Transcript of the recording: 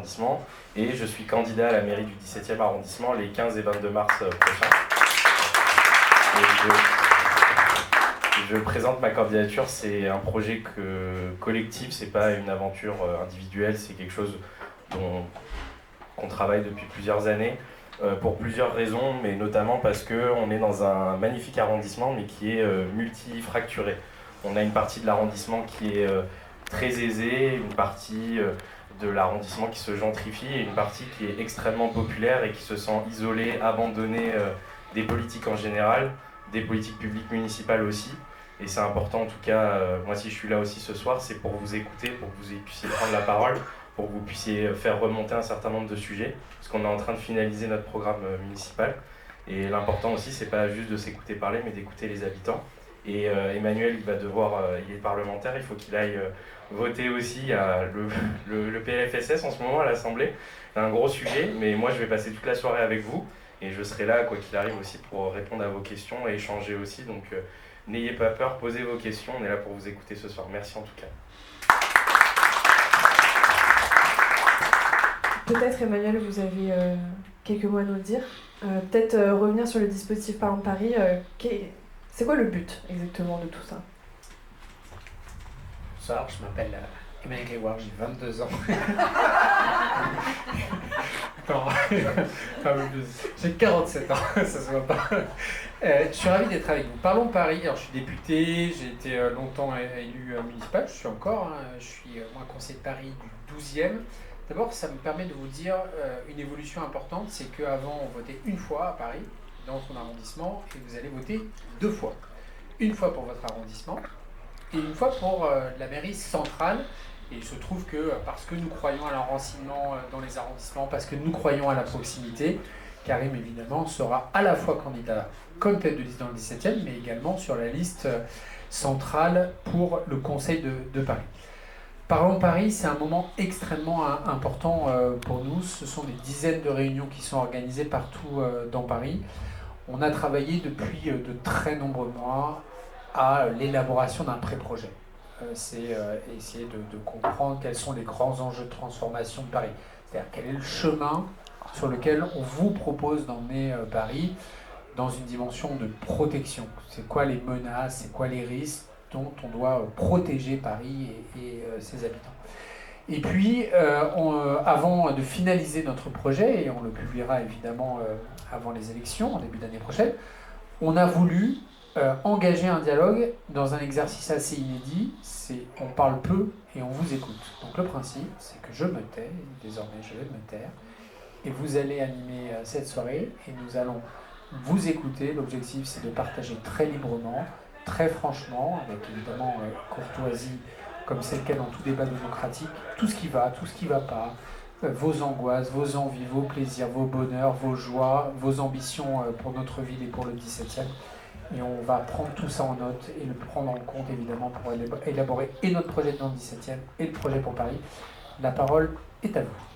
arrondissement et je suis candidat à la mairie du 17e arrondissement les 15 et 22 mars prochains. Je présente ma candidature, c'est un projet collectif, c'est pas une aventure individuelle, c'est quelque chose qu'on travaille depuis plusieurs années. Pour plusieurs raisons, mais notamment parce qu'on est dans un magnifique arrondissement, mais qui est multifracturé. On a une partie de l'arrondissement qui est très aisée, une partie de l'arrondissement qui se gentrifie, et une partie qui est extrêmement populaire et qui se sent isolée, abandonnée des politiques en général, des politiques publiques municipales aussi. Et c'est important, en tout cas, moi si je suis là aussi ce soir, c'est pour vous écouter, pour que vous puissiez prendre la parole, pour que vous puissiez faire remonter un certain nombre de sujets, parce qu'on est en train de finaliser notre programme municipal. Et l'important aussi, c'est pas juste de s'écouter parler, mais d'écouter les habitants. Et Emmanuel, il est parlementaire, il faut qu'il aille voter aussi à le PLFSS en ce moment à l'Assemblée. C'est un gros sujet, mais moi je vais passer toute la soirée avec vous, et je serai là, quoi qu'il arrive aussi, pour répondre à vos questions et échanger aussi. Donc n'ayez pas peur, posez vos questions, on est là pour vous écouter ce soir. Merci en tout cas. Peut-être, Emmanuel, vous avez quelques mots à nous dire. Peut-être revenir sur le dispositif Parlons Paris. C'est quoi le but exactement de tout ça? Bonsoir, je m'appelle Emmanuel Grégoire, j'ai 22 ans. J'ai 47 ans, ça se voit pas. Je suis ravi d'être avec vous. Parlons Paris. Alors, je suis député, j'ai été longtemps élu municipal, je suis encore. Je suis moi conseiller de Paris du 12e. D'abord, ça me permet de vous dire une évolution importante, c'est qu'avant, on votait une fois à Paris, dans son arrondissement, et vous allez voter 2 fois. Une fois pour votre arrondissement, et une fois pour la mairie centrale. Et il se trouve que, parce que nous croyons à l'enracinement dans les arrondissements, parce que nous croyons à la proximité, Karim, évidemment, sera à la fois candidat comme tête de liste dans le 17e, mais également sur la liste centrale pour le Conseil de Paris. Parlons Paris, c'est un moment extrêmement important pour nous. Ce sont des dizaines de réunions qui sont organisées partout dans Paris. On a travaillé depuis de très nombreux mois à l'élaboration d'un pré-projet. C'est essayer de comprendre quels sont les grands enjeux de transformation de Paris. C'est-à-dire quel est le chemin sur lequel on vous propose d'emmener Paris dans une dimension de protection. C'est quoi les menaces, c'est quoi les risques dont on doit protéger Paris et ses habitants. Et puis, avant de finaliser notre projet, et on le publiera évidemment avant les élections, en début d'année prochaine, on a voulu engager un dialogue dans un exercice assez inédit, c'est on parle peu et on vous écoute. Donc le principe, c'est que je me tais, désormais je vais me taire, et vous allez animer cette soirée, et nous allons vous écouter. L'objectif, c'est de partager très librement, très franchement, avec évidemment courtoisie, comme c'est le cas dans tout débat démocratique, tout ce qui va pas, vos angoisses, vos envies, vos plaisirs, vos bonheurs, vos joies, vos ambitions pour notre ville et pour le 17e. Et on va prendre tout ça en note et le prendre en compte évidemment pour élaborer et notre projet dans le 17e et le projet pour Paris. La parole est à vous.